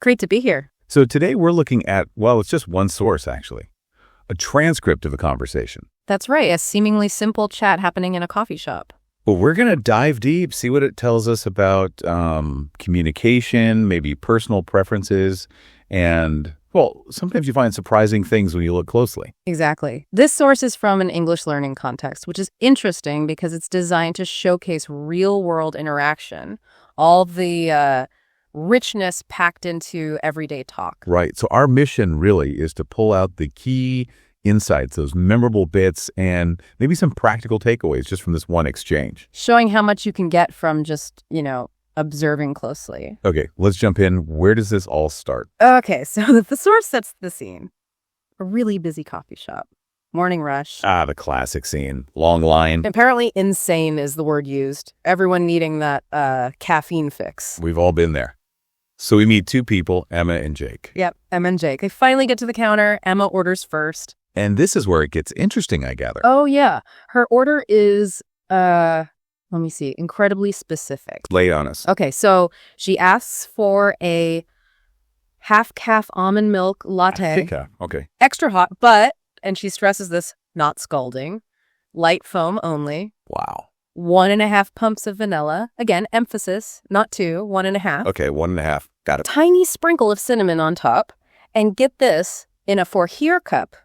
Great to be here. So today we're looking at, well, it's just one source, actually. A transcript of a conversation. That's right, a seemingly simple chat happening in a coffee shop. But we're going to dive deep, see what it tells us about communication, maybe personal preferences, and, well, sometimes you find surprising things when you look closely. Exactly. This source is from an English learning context, which is interesting because it's designed to showcase real-world interaction, all the richness packed into everyday talk. Right. So our mission really is to pull out the key insights, those memorable bits, and maybe some practical takeaways just from this one exchange. Showing how much you can get from just, observing closely. Okay, let's jump in. Where does this all start? Okay, so the source sets the scene. A really busy coffee shop. Morning rush. The classic scene. Long line. Apparently insane is the word used. Everyone needing that caffeine fix. We've all been there. So we meet two people, Emma and Jake. Yep, Emma and Jake. They finally get to the counter. Emma orders first. And this is where it gets interesting, I gather. Oh, yeah. Her order is, let me see, incredibly specific. Lay on us. Okay, so she asks for a half-calf almond milk latte. Okay. Extra hot, but, and she stresses this, not scalding, light foam only. Wow. 1.5 pumps of vanilla. Again, emphasis, not 2, 1.5. Okay, 1.5. Got it. Tiny sprinkle of cinnamon on top. And get this, in a for here cup,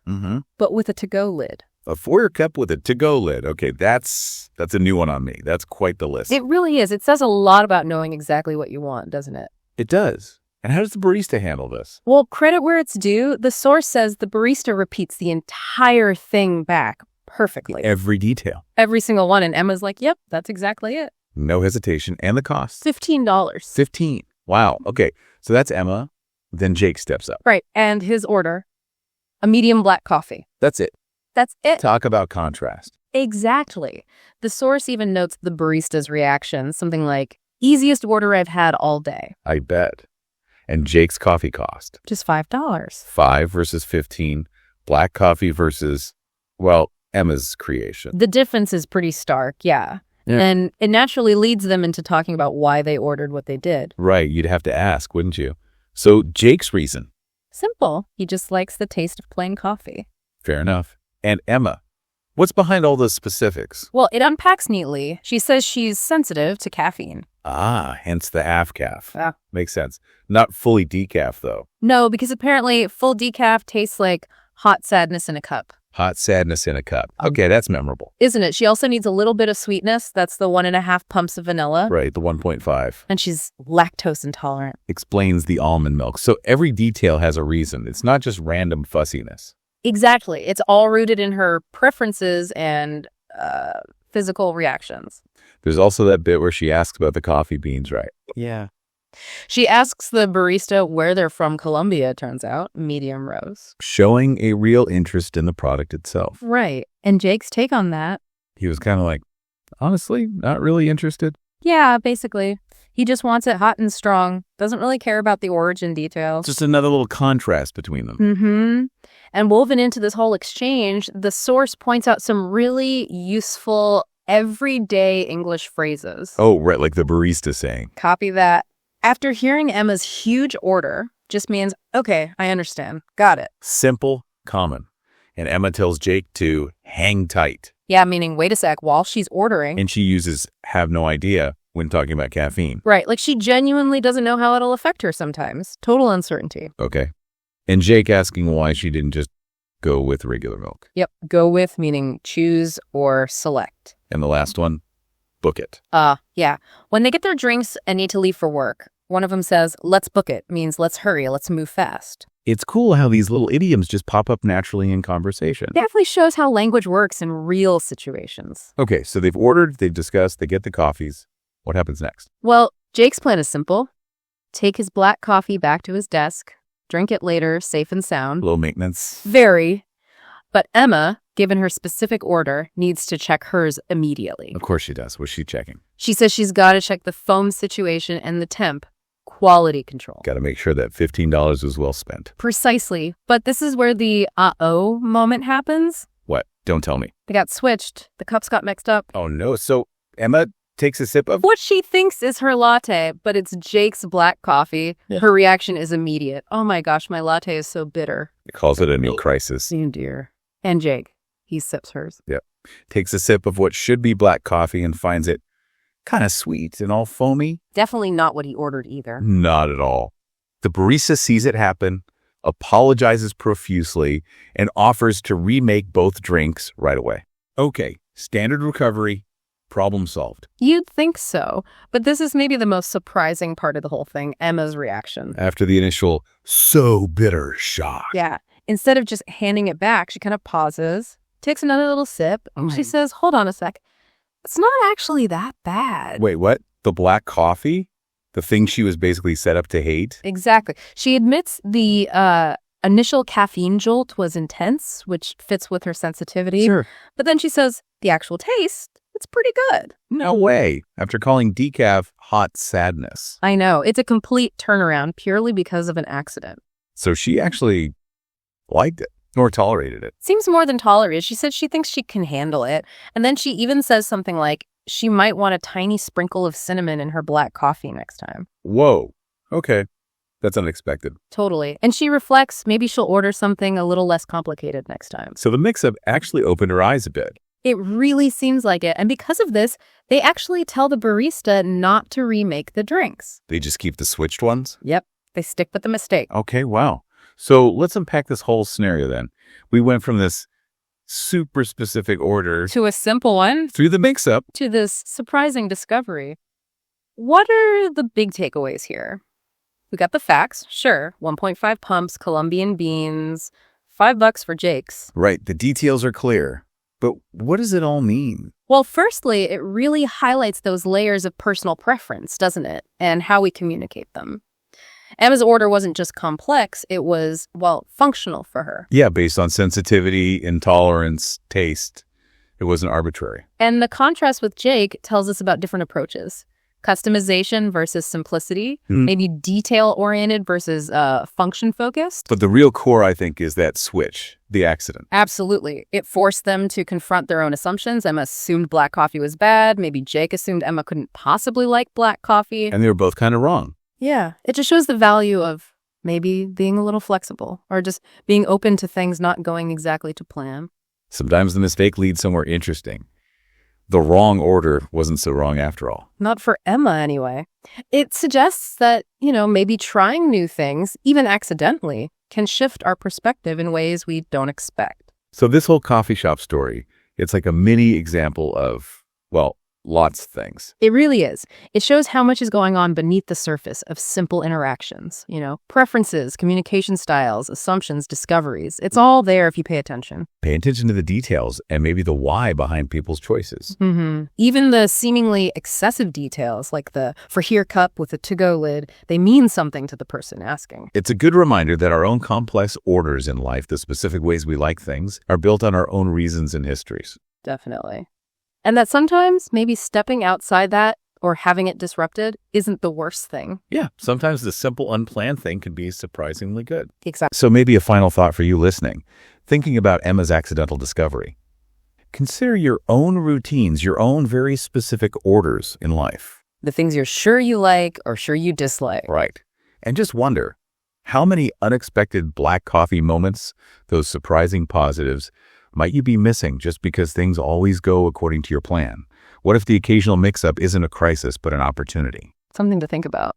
but with a to-go lid. A four-year cup with a to-go lid. Okay, that's a new one on me. That's quite the list. It really is. It says a lot about knowing exactly what you want, doesn't it? It does. And how does the barista handle this? Well, credit where it's due. The source says the barista repeats the entire thing back perfectly. Every detail. Every single one. And Emma's like, yep, that's exactly it. No hesitation. And the cost? $15. $15. Wow. Okay, so that's Emma. Then Jake steps up. Right. And his order, a medium black coffee. That's it. That's it. Talk about contrast. Exactly. The source even notes the barista's reaction, something like, easiest order I've had all day. I bet. And Jake's coffee cost? Just $5. 5 versus 15. Black coffee versus, well, Emma's creation. The difference is pretty stark, yeah. And it naturally leads them into talking about why they ordered what they did. Right. You'd have to ask, wouldn't you? So Jake's reason? Simple. He just likes the taste of plain coffee. Fair enough. And Emma? What's behind all the specifics? Well, it unpacks neatly. She says she's sensitive to caffeine. Hence the half-calf. Yeah. Makes sense. Not fully decaf, though. No, because apparently full decaf tastes like hot sadness in a cup. Hot sadness in a cup. Okay, that's memorable. Isn't it? She also needs a little bit of sweetness. That's the 1.5 pumps of vanilla. Right, the 1.5. And she's lactose intolerant. Explains the almond milk. So every detail has a reason. It's not just random fussiness. Exactly. It's all rooted in her preferences and physical reactions. There's also that bit where she asks about the coffee beans, right? Yeah. She asks the barista where they're from. Colombia, it turns out. Medium roast. Showing a real interest in the product itself. Right. And Jake's take on that? He was kind of like, honestly, not really interested. Yeah, basically. He just wants it hot and strong. Doesn't really care about the origin details. Just another little contrast between them. And woven into this whole exchange, the source points out some really useful everyday English phrases. Oh, right, like the barista saying. Copy that. After hearing Emma's huge order, just means, okay, I understand. Got it. Simple, common. And Emma tells Jake to hang tight. Yeah, meaning, wait a sec, while she's ordering. And she uses have no idea when talking about caffeine. Right, like she genuinely doesn't know how it'll affect her sometimes. Total uncertainty. Okay. And Jake asking why she didn't just go with regular milk. Yep, go with meaning choose or select. And the last one, book it. Yeah. When they get their drinks and need to leave for work, one of them says, let's book it, means let's hurry, let's move fast. It's cool how these little idioms just pop up naturally in conversation. Definitely shows how language works in real situations. Okay, so they've ordered, they've discussed, they get the coffees. What happens next? Well, Jake's plan is simple. Take his black coffee back to his desk, drink it later, safe and sound. Low maintenance. Very. But Emma, given her specific order, needs to check hers immediately. Of course she does. What's she checking? She says she's got to check the foam situation and the temp. Quality control. Got to make sure that $15 was well spent. Precisely. But this is where the uh-oh moment happens. What? Don't tell me. They got switched. The cups got mixed up. Oh, no. So Emma takes a sip of what she thinks is her latte, but it's Jake's black coffee. Yeah. Her reaction is immediate. Oh my gosh, my latte is so bitter. calls it a new crisis. Oh dear. And Jake, he sips hers. Takes a sip of what should be black coffee and finds it kind of sweet and all foamy. Definitely not what he ordered either. Not at all. The barista sees it happen, apologizes profusely, and offers to remake both drinks right away. Okay, standard recovery, problem solved. You'd think so, but this is maybe the most surprising part of the whole thing, Emma's reaction. After the initial so bitter shock. Yeah. Instead of just handing it back, she kind of pauses, takes another little sip. She says, hold on a sec. It's not actually that bad. Wait, what? The black coffee? The thing she was basically set up to hate? Exactly. She admits the initial caffeine jolt was intense, which fits with her sensitivity. Sure. But then she says, the actual taste, it's pretty good. No way. After calling decaf hot sadness. I know. It's a complete turnaround purely because of an accident. So she actually liked it or tolerated it. Seems more than tolerated. She said she thinks she can handle it. And then she even says something like she might want a tiny sprinkle of cinnamon in her black coffee next time. Whoa. Okay. That's unexpected. Totally. And she reflects maybe she'll order something a little less complicated next time. So the mix-up actually opened her eyes a bit. It really seems like it. And because of this, they actually tell the barista not to remake the drinks. They just keep the switched ones? Yep. They stick with the mistake. Okay, wow. So let's unpack this whole scenario then. We went from this super specific order To a simple one, through the mix-up. to this surprising discovery. What are the big takeaways here? We got the facts, sure. 1.5 pumps, Colombian beans, $5 for Jake's. Right, the details are clear. But what does it all mean? Well, firstly, it really highlights those layers of personal preference, doesn't it? And how we communicate them. Emma's order wasn't just complex, it was, well, functional for her. Yeah, based on sensitivity, intolerance, taste. It wasn't arbitrary. And the contrast with Jake tells us about different approaches. Customization versus simplicity, maybe detail-oriented versus function-focused. But the real core, I think, is that switch, the accident. Absolutely. It forced them to confront their own assumptions. Emma assumed black coffee was bad. Maybe Jake assumed Emma couldn't possibly like black coffee. And they were both kind of wrong. Yeah. It just shows the value of maybe being a little flexible or just being open to things not going exactly to plan. Sometimes the mistake leads somewhere interesting. The wrong order wasn't so wrong after all. Not for Emma, anyway. It suggests that, maybe trying new things, even accidentally, can shift our perspective in ways we don't expect. So this whole coffee shop story, it's like a mini example of, well, lots of things. It really is. It shows how much is going on beneath the surface of simple interactions. Preferences, communication styles, assumptions, discoveries. It's all there if you pay attention. Pay attention to the details and maybe the why behind people's choices. Even the seemingly excessive details, like the for here cup with a to-go lid, they mean something to the person asking. It's a good reminder that our own complex orders in life, the specific ways we like things, are built on our own reasons and histories. Definitely. And that sometimes maybe stepping outside that or having it disrupted isn't the worst thing. Yeah, sometimes the simple, unplanned thing can be surprisingly good. Exactly. So maybe a final thought for you listening, thinking about Emma's accidental discovery. Consider your own routines, your own very specific orders in life. The things you're sure you like or sure you dislike. Right. And just wonder, how many unexpected black coffee moments, those surprising positives, might you be missing just because things always go according to your plan? What if the occasional mix-up isn't a crisis but an opportunity? Something to think about.